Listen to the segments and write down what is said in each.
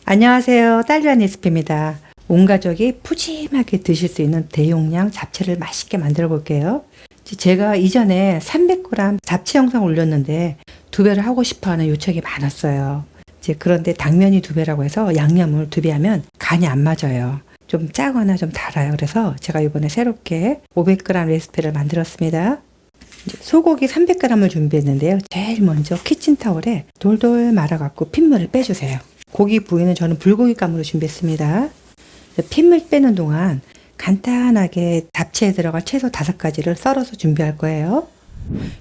안녕하세요. 딸기란 레시피입니다. 온 가족이 푸짐하게 드실 수 있는 대용량 잡채를 맛있게 만들어 볼게요. 제가 이전에 300g 잡채 영상 올렸는데 2배를 하고 싶어 하는 요청이 많았어요. 그런데 당면이 2배라고 해서 양념을 2배 하면 간이 안 맞아요. 좀 짜거나 좀 달아요. 그래서 제가 이번에 새롭게 500g 레시피를 만들었습니다. 소고기 300g을 준비했는데요. 제일 먼저 키친타올에 돌돌 말아갖고 핏물을 빼주세요. 고기 부위는 저는 불고기감으로 준비했습니다. 핏물 빼는 동안 간단하게 잡채에 들어갈 채소 5가지를 썰어서 준비할 거예요.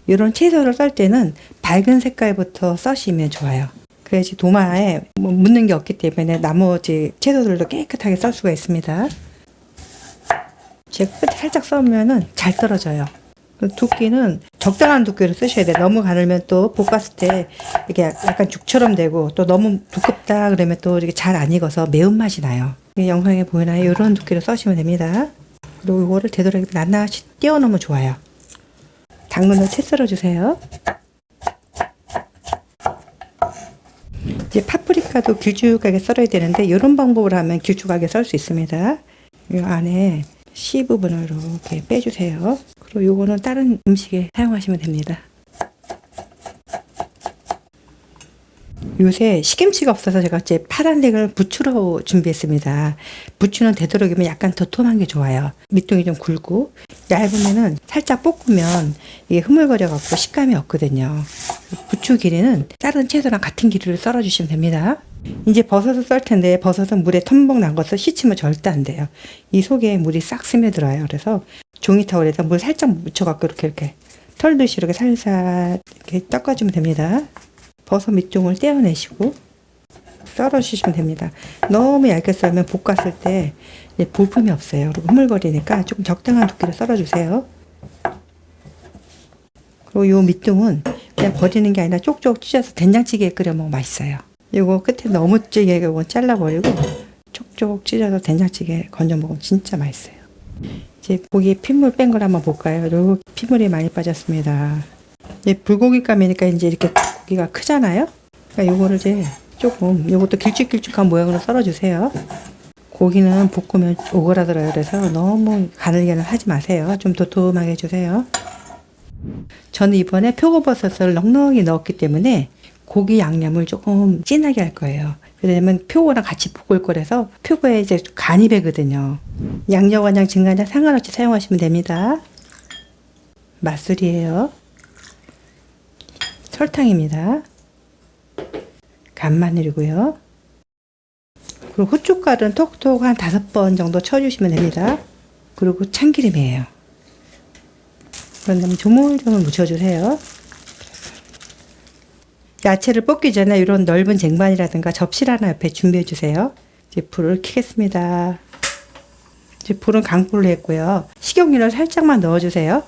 이런 채소를 썰 때는 밝은 색깔부터 써시면 좋아요. 그래야지 도마에 묻는 게 없기 때문에 나머지 채소들도 깨끗하게 썰 수가 있습니다. 제가 끝에 살짝 썰면은 잘 떨어져요. 두께는 적당한 두께로 쓰셔야 돼요. 너무 가늘면 또 볶았을 때 이게 약간 죽처럼 되고, 또 너무 두껍다 그러면 또 이렇게 잘 안 익어서 매운맛이 나요. 영상에 보이나요? 이런 두께로 써시면 됩니다. 그리고 이거를 되도록이면 낱낱이 띄워 놓으면 좋아요. 당면을 채 썰어 주세요. 이제 파프리카도 길쭉하게 썰어야 되는데 이런 방법으로 하면 길쭉하게 썰 수 있습니다. 이 안에 씨 부분을 이렇게 빼주세요. 그리고 요거는 다른 음식에 사용하시면 됩니다. 요새 시금치가 없어서 제가 제 파란색을 부추로 준비했습니다. 부추는 되도록이면 약간 도톰한 게 좋아요. 밑둥이 좀 굵고 얇으면은 살짝 볶으면 이게 흐물거려 갖고 식감이 없거든요. 부추 길이는 다른 채소랑 같은 길이를 썰어 주시면 됩니다. 이제 버섯을 썰 텐데 버섯은 물에 텀벙 난 것을 씻으면 절대 안 돼요. 이 속에 물이 싹 스며들어요. 그래서 종이 타월에다 물 살짝 묻혀갖고 이렇게 털듯이 이렇게 살살 이렇게 닦아주면 됩니다. 버섯 밑둥을 떼어내시고 썰어주시면 됩니다. 너무 얇게 썰면 볶았을 때 볼품이 없어요. 그리고 흐물거리니까 조금 적당한 두께로 썰어주세요. 그리고 요 밑둥은 그냥 버리는 게 아니라 쪽쪽 찢어서 된장찌개에 끓여 먹으면 맛있어요. 이거 끝에 너무 찌게 잘라버리고 쪽쪽 찢어서 된장찌개 건져 먹으면 진짜 맛있어요. 이제 고기 핏물 뺀 걸 한번 볼까요? 요 핏물이 많이 빠졌습니다. 이제 불고기감이니까 이제 이렇게 고기가 크잖아요. 그러니까 요거를 이제 조금 요것도 길쭉길쭉한 모양으로 썰어주세요. 고기는 볶으면 오그라들어요. 그래서 너무 가늘게는 하지 마세요. 좀 도톰하게 해주세요. 저는 이번에 표고버섯을 넉넉히 넣었기 때문에 고기 양념을 조금 진하게 할 거예요. 왜냐면 표고랑 같이 볶을 거라서 표고에 이제 간이 배거든요. 양념간장, 진간장 상관없이 사용하시면 됩니다. 맛술이에요. 설탕입니다. 간마늘이고요. 그리고 후춧가루는 톡톡 한 5번 정도 쳐주시면 됩니다. 그리고 참기름이에요. 그런 다음에 조물조물 묻혀주세요. 야채를 볶기 전에 이런 넓은 쟁반이라든가 접시를 하나 옆에 준비해 주세요. 이제 불을 켜겠습니다. 이제 불은 강불로 했고요. 식용유를 살짝만 넣어주세요.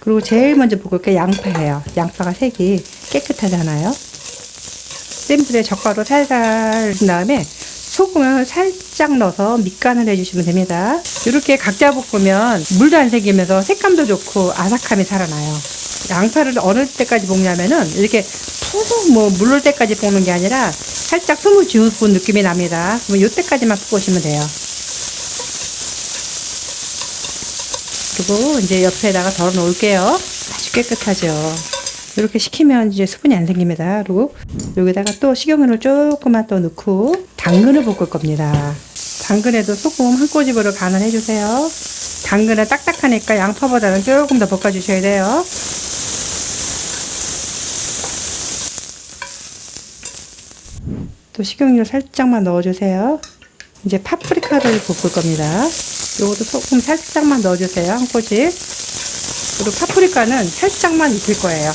그리고 제일 먼저 볶을 게 양파예요. 양파가 색이 깨끗하잖아요. 센 불에 젓가락으로 살살 한 다음에 소금을 살짝 넣어서 밑간을 해주시면 됩니다. 이렇게 각자 볶으면 물도 안 새기면서 색감도 좋고 아삭함이 살아나요. 양파를 어느 때까지 볶냐면은 이렇게 푹 물을 때까지 볶는 게 아니라 살짝 숨을 지우는 느낌이 납니다. 그럼 이때까지만 볶으시면 돼요. 그리고 이제 옆에다가 덜어 놓을게요. 아주 깨끗하죠. 이렇게 식히면 이제 수분이 안 생깁니다. 그리고 여기다가 또 식용유를 조금만 또 넣고 당근을 볶을 겁니다. 당근에도 소금 한 꼬집으로 간을 해주세요. 당근은 딱딱하니까 양파보다는 조금 더 볶아주셔야 돼요. 또 식용유 살짝만 넣어주세요. 이제 파프리카를 볶을 겁니다. 요것도 소금 살짝만 넣어주세요. 한 꼬집. 그리고 파프리카는 살짝만 익힐 거예요.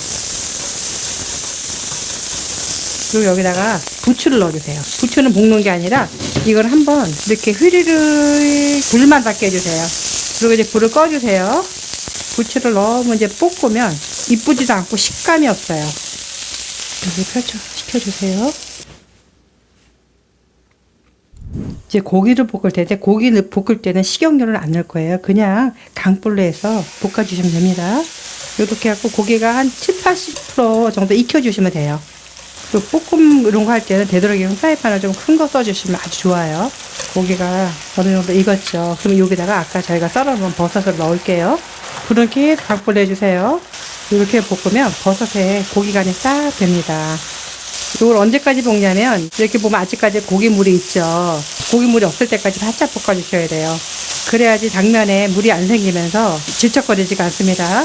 그리고 여기다가 부추를 넣어주세요. 부추는 볶는 게 아니라 이걸 한번 이렇게 휘리르 불만 닿게 해주세요. 그리고 이제 불을 꺼주세요. 부추를 너무 이제 볶으면 이쁘지도 않고 식감이 없어요. 이렇게 식혀주세요. 이제 고기를 볶을 텐데 고기를 볶을 때는 식용유를 안 넣을 거예요. 그냥 강불로 해서 볶아주시면 됩니다. 이렇게 해갖고 고기가 한 7, 80% 정도 익혀주시면 돼요. 또 볶음 이런 거 할 때는 되도록이면 프라이팬을 좀 큰 거 써주시면 아주 좋아요. 고기가 어느 정도 익었죠. 그럼 여기다가 아까 저희가 썰어놓은 버섯을 넣을게요. 불은 계속 강불 내주세요. 이렇게 볶으면 버섯에 고기 간이 싹 됩니다. 이걸 언제까지 볶냐면 이렇게 보면 아직까지 고기물이 있죠. 고기물이 없을 때까지 바짝 볶아주셔야 돼요. 그래야지 당면에 물이 안 생기면서 질척거리지가 않습니다.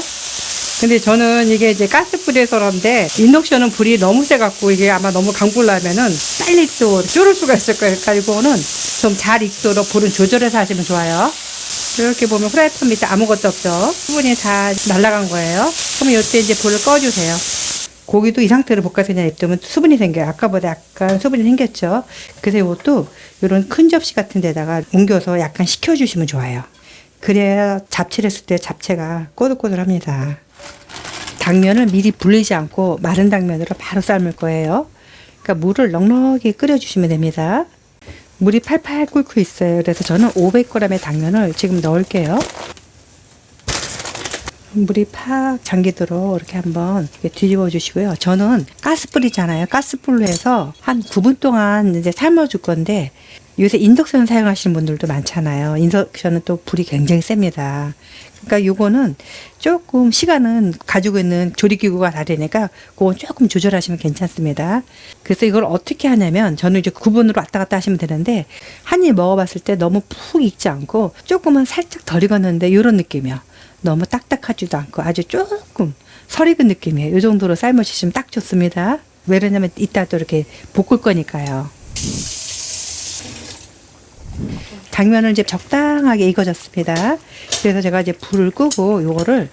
근데 저는 이게 이제 가스불에서 그런데 인덕션은 불이 너무 세갖고 이게 아마 너무 강불 나면은 빨리 또 졸을 수가 있을 거예요. 그러니까는 좀 잘 익도록 불은 조절해서 하시면 좋아요. 이렇게 보면 프라이팬 밑에 아무것도 없죠. 수분이 다 날아간 거예요. 그럼 이때 이제 불을 꺼주세요. 고기도 이 상태로 볶아서 그냥 냅두면 수분이 생겨요. 아까보다 약간 수분이 생겼죠. 그래서 이것도 이런 큰 접시 같은 데다가 옮겨서 약간 식혀주시면 좋아요. 그래야 잡채를 했을 때 잡채가 꼬들꼬들합니다. 당면을 미리 불리지 않고 마른 당면으로 바로 삶을 거예요. 그러니까 물을 넉넉히 끓여주시면 됩니다. 물이 팔팔 끓고 있어요. 그래서 저는 500g의 당면을 지금 넣을게요. 물이 팍 잠기도록 이렇게 한번 뒤집어 주시고요. 저는 가스불이잖아요. 가스불로 해서 한 9분 동안 이제 삶아 줄 건데 요새 인덕션 사용하시는 분들도 많잖아요. 인덕션은 또 불이 굉장히 셉니다. 그러니까 요거는 조금 시간은 가지고 있는 조리기구가 다르니까 그건 조금 조절하시면 괜찮습니다. 그래서 이걸 어떻게 하냐면 저는 이제 9분으로 왔다 갔다 하시면 되는데 한 입 먹어봤을 때 너무 푹 익지 않고 조금은 살짝 덜 익었는데 이런 느낌이요. 너무 딱딱하지도 않고 아주 조금 설 익은 느낌이에요. 이 정도로 삶으시면 딱 좋습니다. 왜냐면 이따 또 이렇게 볶을 거니까요. 당면은 이제 적당하게 익어졌습니다. 그래서 제가 이제 불을 끄고 요거를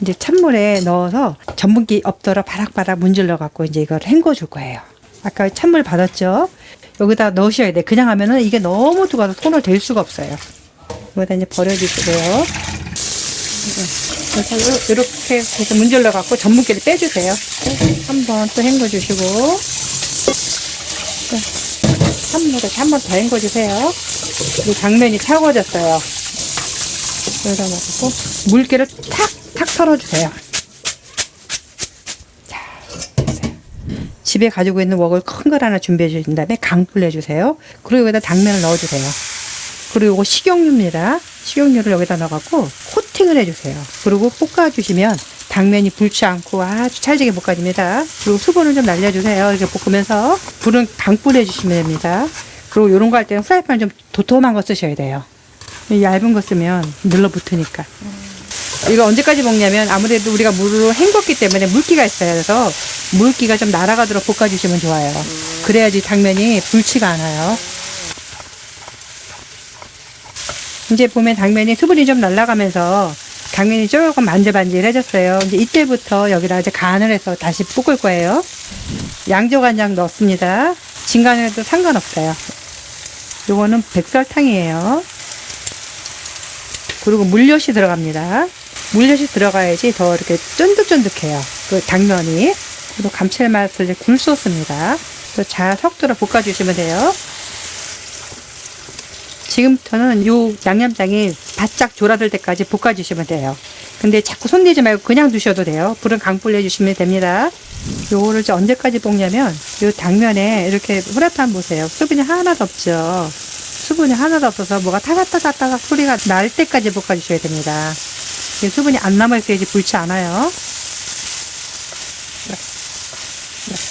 이제 찬물에 넣어서 전분기 없도록 바락바락 문질러 갖고 이제 이걸 헹궈 줄 거예요. 아까 찬물 받았죠? 여기다 넣으셔야 돼. 그냥 하면은 이게 너무 뜨거워서 손을 댈 수가 없어요. 여기다 이제 버려주시고요. 그래서 이렇게 해서 문질러 갖고 전분기를 빼주세요. 한번 또 헹궈 주시고 찬물에 한 번 더 헹궈 주세요. 이 당면이 차가워졌어요. 여기다 넣고 물기를 탁탁 털어주세요. 자, 됐어요. 집에 가지고 있는 웍을 큰 걸 하나 준비해 주신 다음에 강불 내주세요. 그리고 여기다 당면을 넣어주세요. 그리고 이거 식용유입니다. 식용유를 여기다 넣어갖고 코팅을 해주세요. 그리고 볶아주시면 당면이 불지 않고 아주 찰지게 볶아집니다. 그리고 수분을 좀 날려주세요. 이렇게 볶으면서 불은 강불 해주시면 됩니다. 그리고 이런 거 할 때는 프라이팬 좀 도톰한 거 쓰셔야 돼요. 얇은 거 쓰면 눌러붙으니까. 이거 언제까지 먹냐면 아무래도 우리가 물로 헹궜기 때문에 물기가 있어요. 그래서 물기가 좀 날아가도록 볶아주시면 좋아요. 그래야지 당면이 불지가 않아요. 이제 보면 당면이 수분이 좀 날아가면서 당면이 조금 만질만질해졌어요. 이제 이때부터 여기다 이제 간을 해서 다시 볶을 거예요. 양조간장 넣습니다. 진간해도 상관없어요. 요거는 백설탕이에요. 그리고 물엿이 들어갑니다. 물엿이 들어가야지 더 이렇게 쫀득쫀득해요. 그 당면이. 그리고 감칠맛을 이제 굴소스입니다. 잘 섞도록 볶아주시면 돼요. 지금부터는 요 양념장이 바짝 졸아들 때까지 볶아주시면 돼요. 근데 자꾸 손 대지 말고 그냥 두셔도 돼요. 불은 강불 내주시면 됩니다. 요거를 이제 언제까지 볶냐면 요 당면에 이렇게 프라이팬 보세요. 수분이 하나도 없죠. 수분이 하나도 없어서 뭐가 타닥타닥타닥 소리가 날 때까지 볶아주셔야 됩니다. 수분이 안 남아있어야지 불지 않아요.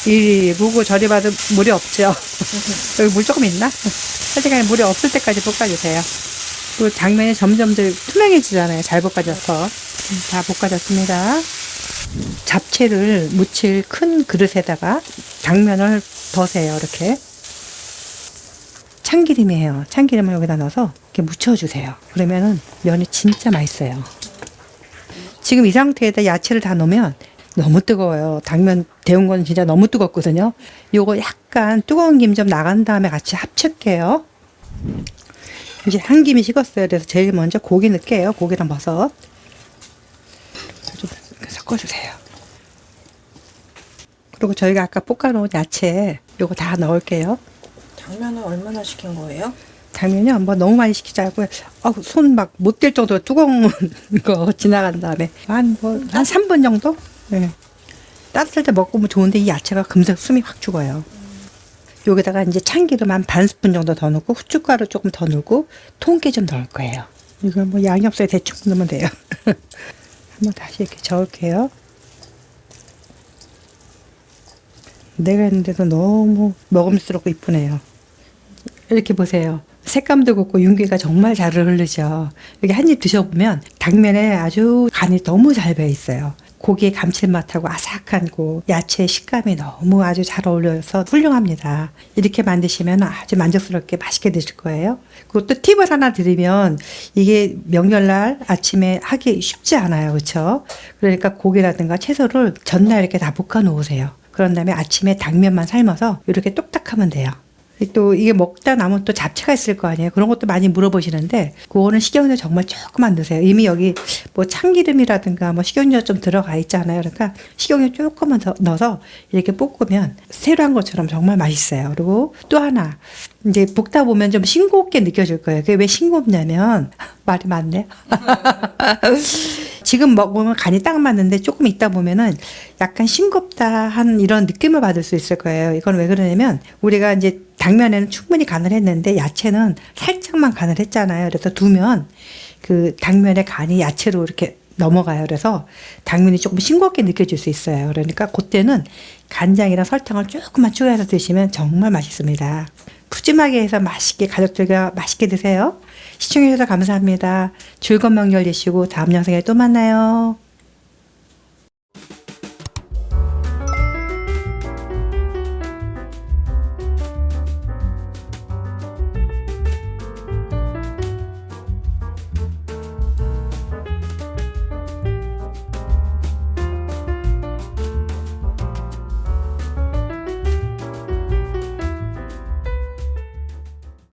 이 무고 저리 봐도 물이 없죠. 여기 물 조금 있나? 하여튼간에 물이 없을 때까지 볶아주세요. 그리고 당면이 점점 더 투명해지잖아요. 잘 볶아져서. 다 볶아졌습니다. 잡채를 무칠 큰 그릇에다가 당면을 더세요. 이렇게. 참기름이에요. 참기름을 여기다 넣어서 이렇게 묻혀주세요. 그러면은 면이 진짜 맛있어요. 지금 이 상태에다 야채를 다 넣으면 너무 뜨거워요. 당면 데운 건 진짜 너무 뜨겁거든요. 요거 약간 뜨거운 김 좀 나간 다음에 같이 합칠게요. 이제 한 김이 식었어요. 그래서 제일 먼저 고기 넣을게요. 고기랑 버섯. 좀 섞어주세요. 그리고 저희가 아까 볶아놓은 야채 요거 다 넣을게요. 당면은 얼마나 식힌 거예요? 당면요, 뭐 너무 많이 식히지 않고, 손 막 못 댈 정도로 뜨거운 거 지나간 다음에 한 3분 정도? 네. 따뜻할 때 먹으면 좋은데 이 야채가 금세 숨이 확 죽어요. 여기다가 이제 참기름 한 반 스푼 정도 더 넣고 후춧가루 조금 더 넣고 통깨 좀 넣을 거예요. 이거 뭐 양이 없어요. 대충 넣으면 돼요. 한번 다시 이렇게 저을게요. 내가 했는데도 너무 먹음직스럽고 이쁘네요. 이렇게 보세요. 색감도 곱고 윤기가 정말 잘 흐르죠. 여기 한 입 드셔보면 당면에 아주 간이 너무 잘 배어 있어요. 고기의 감칠맛하고 아삭한 고 야채의 식감이 너무 아주 잘 어울려서 훌륭합니다. 이렇게 만드시면 아주 만족스럽게 맛있게 드실 거예요. 그리고 또 팁을 하나 드리면 이게 명절날 아침에 하기 쉽지 않아요. 그렇죠? 그러니까 고기라든가 채소를 전날 이렇게 다 볶아 놓으세요. 그런 다음에 아침에 당면만 삶아서 이렇게 뚝딱 하면 돼요. 또 이게 먹다 남은 또 잡채가 있을 거 아니에요. 그런 것도 많이 물어보시는데 그거는 식용유 정말 조금만 넣으세요. 이미 여기 뭐 참기름이라든가 뭐 식용유가 좀 들어가 있잖아요. 그러니까 식용유 조금만 더 넣어서 이렇게 볶으면 새로 한 것처럼 정말 맛있어요. 그리고 또 하나 이제 볶다 보면 좀 싱겁게 느껴질 거예요. 그게 왜 싱겁냐면 말이 많네. 지금 먹으면 간이 딱 맞는데 조금 있다 보면은 약간 싱겁다 한 이런 느낌을 받을 수 있을 거예요. 이건 왜 그러냐면 우리가 이제 당면에는 충분히 간을 했는데 야채는 살짝만 간을 했잖아요. 그래서 두면 그 당면의 간이 야채로 이렇게 넘어가요. 그래서 당면이 조금 싱겁게 느껴질 수 있어요. 그러니까 그때는 간장이랑 설탕을 조금만 추가해서 드시면 정말 맛있습니다. 푸짐하게 해서 맛있게 가족들과 맛있게 드세요. 시청해주셔서 감사합니다. 즐거운 명절 되시고 다음 영상에 또 만나요.